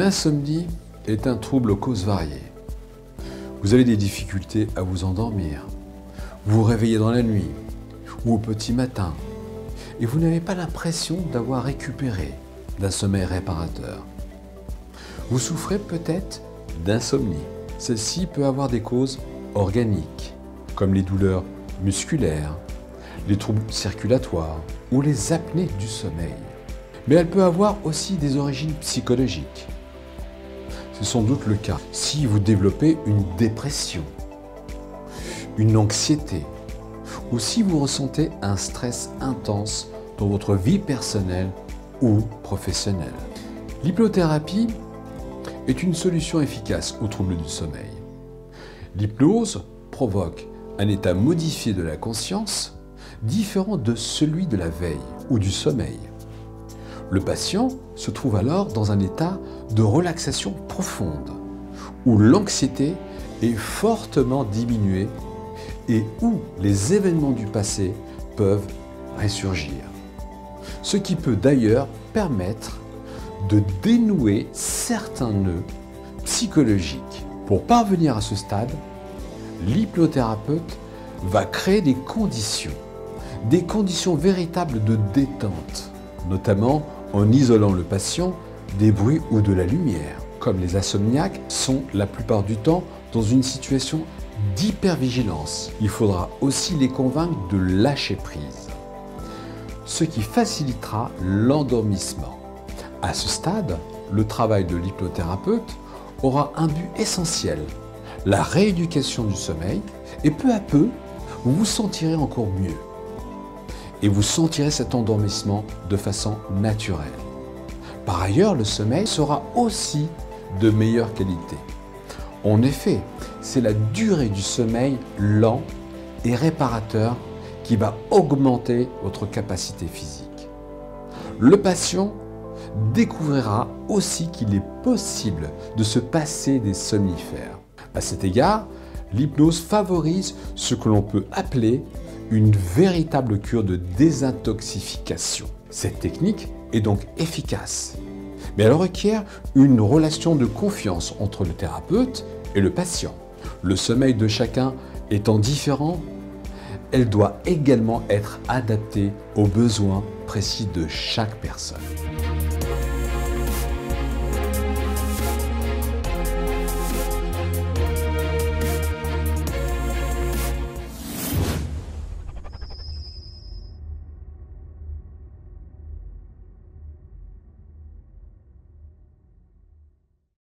L'insomnie est un trouble aux causes variées. Vous avez des difficultés à vous endormir, vous vous réveillez dans la nuit ou au petit matin et vous n'avez pas l'impression d'avoir récupéré d'un sommeil réparateur. Vous souffrez peut-être d'insomnie. Celle-ci peut avoir des causes organiques, comme les douleurs musculaires, les troubles circulatoires ou les apnées du sommeil. Mais elle peut avoir aussi des origines psychologiques. C'est sans doute le cas si vous développez une dépression, une anxiété, ou si vous ressentez un stress intense dans votre vie personnelle ou professionnelle. L'hypnothérapie est une solution efficace aux troubles du sommeil. L'hypnose provoque un état modifié de la conscience différent de celui de la veille ou du sommeil. Le patient se trouve alors dans un état de relaxation profonde, où l'anxiété est fortement diminuée et où les événements du passé peuvent ressurgir. Ce qui peut d'ailleurs permettre de dénouer certains nœuds psychologiques. Pour parvenir à ce stade, l'hypnothérapeute va créer des conditions véritables de détente, notamment en isolant le patient des bruits ou de la lumière. Comme les insomniaques sont la plupart du temps dans une situation d'hypervigilance, il faudra aussi les convaincre de lâcher prise, ce qui facilitera l'endormissement. À ce stade, le travail de l'hypnothérapeute aura un but essentiel, la rééducation du sommeil, et peu à peu, vous vous sentirez encore mieux. Et vous sentirez cet endormissement de façon naturelle. Par ailleurs, le sommeil sera aussi de meilleure qualité. En effet, c'est la durée du sommeil lent et réparateur qui va augmenter votre capacité physique. Le patient découvrira aussi qu'il est possible de se passer des somnifères. À cet égard, l'hypnose favorise ce que l'on peut appeler une véritable cure de désintoxication. Cette technique est donc efficace, mais elle requiert une relation de confiance entre le thérapeute et le patient. Le sommeil de chacun étant différent, elle doit également être adaptée aux besoins précis de chaque personne.